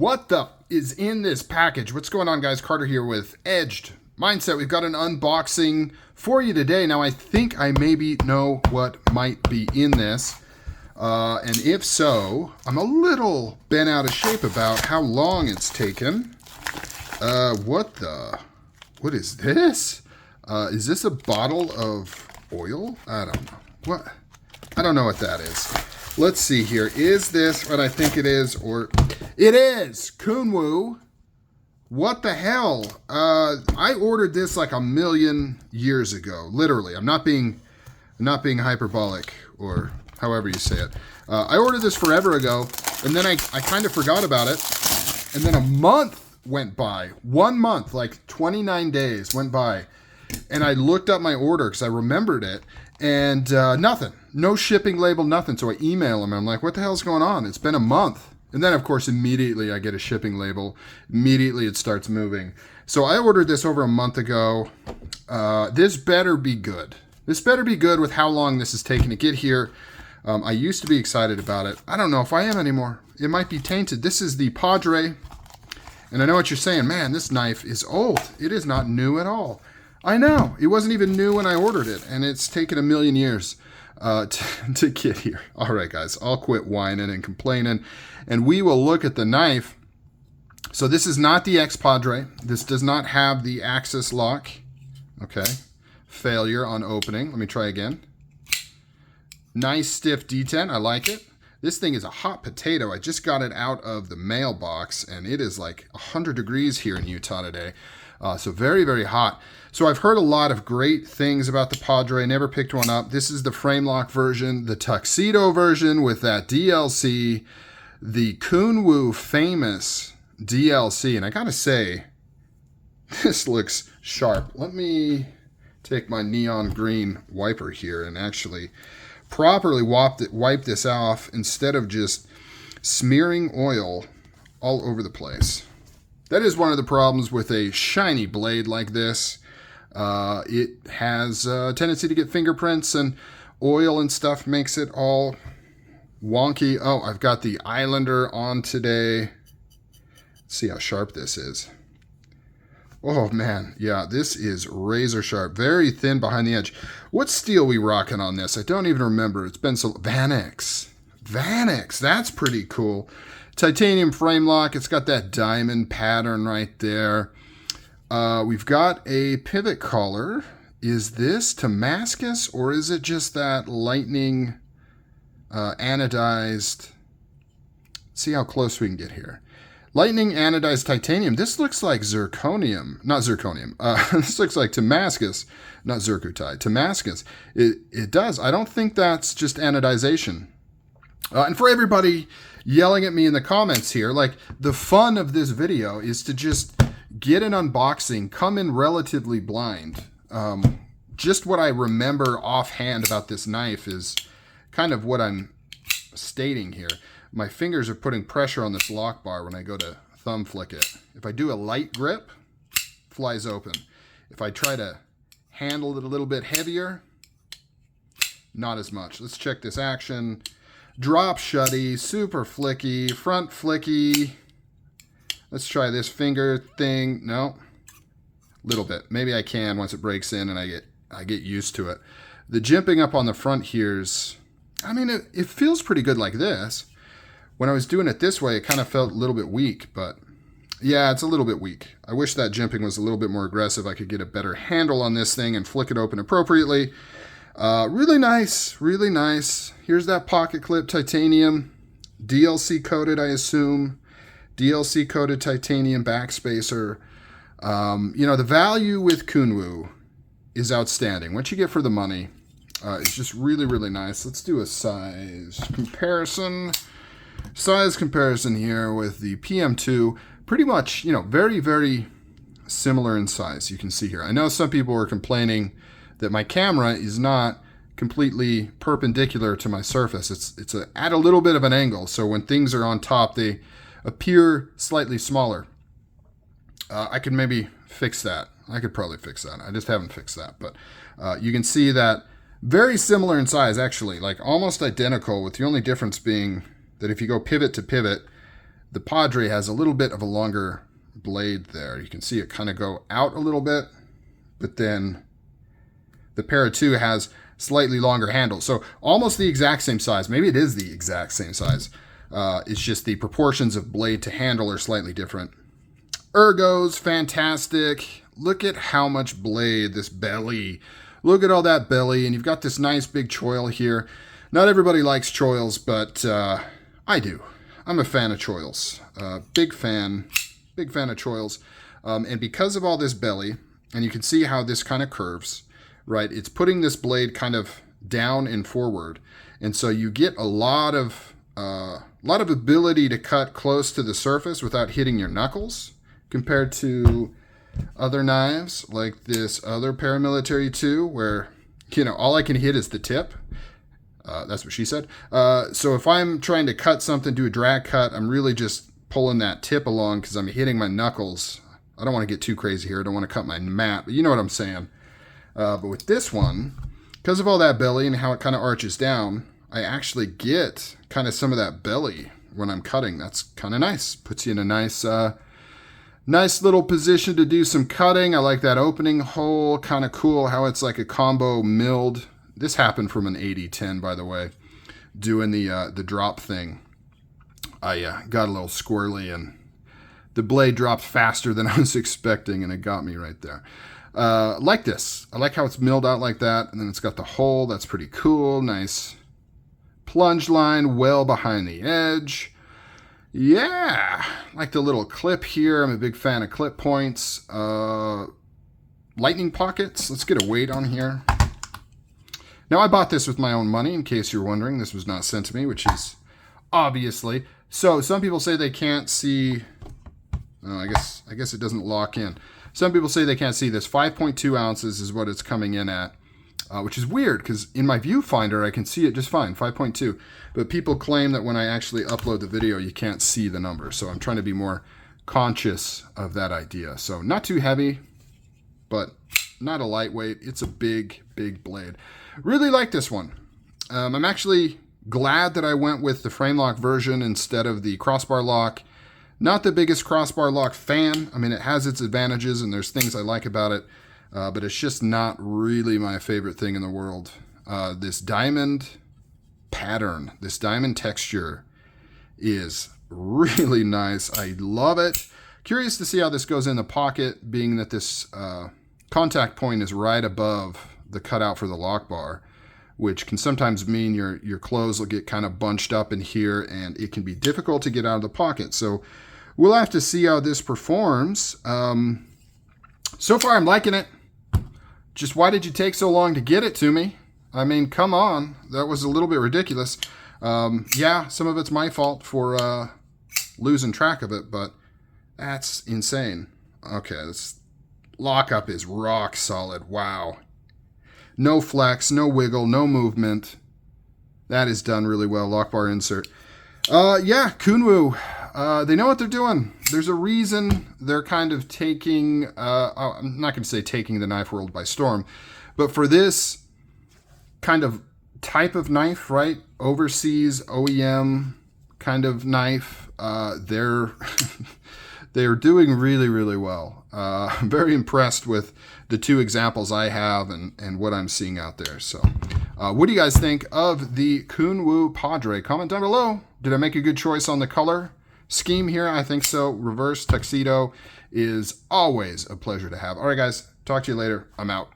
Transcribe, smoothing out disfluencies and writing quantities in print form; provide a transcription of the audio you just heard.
What the is in this package? What's going on, guys? Carter here with Edged Mindset. We've got an unboxing for you today. Now, I think I maybe know what might be in this. And if so, I'm a little bent out of shape about how long it's taken. What is this? Is this a bottle of oil? I don't know. What? I don't know what that is. Let's see here. Is this what I think it is? Or it is Kunwu. What the hell? I ordered this like a million years ago. Literally. I'm not being hyperbolic or however you say it. I ordered this forever ago, and then I kind of forgot about it. And then a month went by. 1 month, like 29 days went by. And I looked up my order because I remembered it. And nothing. No shipping label, nothing. So I email them. I'm like, what the hell's going on? It's been a month. And then, of course, immediately I get a shipping label. Immediately it starts moving. So I ordered this over a month ago. This better be good. This better be good with how long this is taking to get here. I used to be excited about it. I don't know if I am anymore. It might be tainted. This is the Padre. And I know what you're saying. Man, this knife is old. It is not new at all. I know. It wasn't even new when I ordered it. And it's taken a million years to get here. All right, guys. I'll quit whining and complaining. And we will look at the knife. So this is not the Padre. This does not have the axis lock. Okay. Failure on opening. Let me try again. Nice stiff detent. I like it. This thing is a hot potato. I just got it out of the mailbox, and it is like 100 degrees here in Utah today. So very, very hot. So I've heard a lot of great things about the Padre. Never picked one up. This is the frame lock version, the tuxedo version with that DLC, the Kunwu famous DLC. And I gotta say, this looks sharp. Let me take my neon green wiper here and actually properly wipe this off instead of just smearing oil all over the place. That is one of the problems with a shiny blade like this. It has a tendency to get fingerprints, and oil and stuff makes it all wonky. Oh, I've got the Islander on today. Let's see how sharp this is. Oh, man. Yeah, this is razor sharp. Very thin behind the edge. What steel we rocking on this? I don't even remember. It's been so... VANAX. VANAX. That's pretty cool. Titanium frame lock. It's got that diamond pattern right there. We've got a pivot collar. Is this Damascus, or is it just that lightning anodized? Let's see how close we can get here. Lightning anodized titanium. This looks like zirconium. Not zirconium. This looks like Damascus. Not zircutai. Damascus. It does. I don't think that's just anodization. And for everybody yelling at me in the comments here, like, the fun of this video is to just get an unboxing, come in relatively blind. Just what I remember offhand about this knife is kind of what I'm stating here. My fingers are putting pressure on this lock bar when I go to thumb flick it. If I do a light grip, flies open. If I try to handle it a little bit heavier, not as much. Let's check this action. Drop shutty, super flicky, front flicky. Let's try this finger thing. No, little bit. Maybe I can once it breaks in and I get used to it. The jimping up on the front here's, I mean, it feels pretty good like this. When I was doing it this way, it kind of felt a little bit weak, but yeah, it's a little bit weak. I wish that jimping was a little bit more aggressive. I could get a better handle on this thing and flick it open appropriately. Really nice, really nice. Here's that pocket clip, titanium, DLC coated, I assume. DLC coated titanium backspacer. You know, the value with Kunwu is outstanding. What you get for the money is just really, really nice. Let's do a size comparison. Size comparison here with the PM2. Pretty much, you know, very, very similar in size. You can see here. I know some people were complaining that my camera is not completely perpendicular to my surface. It's at a little bit of an angle. So when things are on top, they appear slightly smaller. I could maybe fix that. I could probably fix that. I just haven't fixed that. But you can see that very similar in size, actually, like almost identical, with the only difference being that if you go pivot to pivot, The Padre has a little bit of a longer blade there. You can see it kind of go out a little bit, but then the Para 2 has slightly longer handles. So almost the exact same size. Maybe it is the exact same size. It's just the proportions of blade to handle are slightly different. Ergos, fantastic. Look at how much blade, this belly. Look at all that belly, and you've got this nice big choil here. Not everybody likes choils, but I do. I'm a fan of choils. Big fan of choils. And because of all this belly, and you can see how this kind of curves, right? It's putting this blade kind of down and forward. And so you get a lot of ability to cut close to the surface without hitting your knuckles, compared to other knives like this other paramilitary 2, where, you know, all I can hit is the tip. That's what she said. So if I'm trying to cut something, do a drag cut, I'm really just pulling that tip along because I'm hitting my knuckles. I don't want to get too crazy here. I don't want to cut my mat, but you know what I'm saying. But with this one, because of all that belly and how it kind of arches down, I actually get kind of some of that belly when I'm cutting. That's kind of nice. Puts you in a nice little position to do some cutting. I like that opening hole. Kind of cool how it's like a combo milled. This happened from an 80-10, by the way, doing the drop thing. I got a little squirrely, and the blade dropped faster than I was expecting, and it got me right there. Like this. I like how it's milled out like that, and then it's got the hole. That's pretty cool. Nice plunge line well behind the edge. Yeah, like the little clip here. I'm a big fan of clip points. Lightning pockets. Let's get a weight on here. Now, I bought this with my own money, in case you're wondering. This was not sent to me, which is obviously. So some people say they can't see. I guess it doesn't lock in. Some people say they can't see this. 5.2 ounces is what it's coming in at, which is weird because in my viewfinder, I can see it just fine, 5.2. But people claim that when I actually upload the video, you can't see the number. So I'm trying to be more conscious of that idea. So not too heavy, but not a lightweight. It's a big, big blade. Really like this one. I'm actually glad that I went with the frame lock version instead of the crossbar lock. Not the biggest crossbar lock fan. I mean, it has its advantages and there's things I like about it, but it's just not really my favorite thing in the world. This diamond pattern, this diamond texture is really nice. I love it. Curious to see how this goes in the pocket, being that this contact point is right above the cutout for the lock bar, which can sometimes mean your clothes will get kind of bunched up in here and it can be difficult to get out of the pocket. So we'll have to see how this performs. So far, I'm liking it. Just why did you take so long to get it to me? I mean, come on. That was a little bit ridiculous. Yeah, some of it's my fault for losing track of it, but that's insane. Okay, this lockup is rock solid. Wow. No flex, no wiggle, no movement. That is done really well. Lock bar insert. Yeah, Kunwu. They know what they're doing. There's a reason they're kind of taking, I'm not going to say taking the knife world by storm, but for this kind of type of knife, right? Overseas OEM kind of knife, they're doing really, really well. I'm very impressed with the two examples I have and what I'm seeing out there. So what do you guys think of the Kunwu Padre? Comment down below. Did I make a good choice on the color scheme here? I think so. Reverse tuxedo is always a pleasure to have. All right, guys. Talk to you later. I'm out.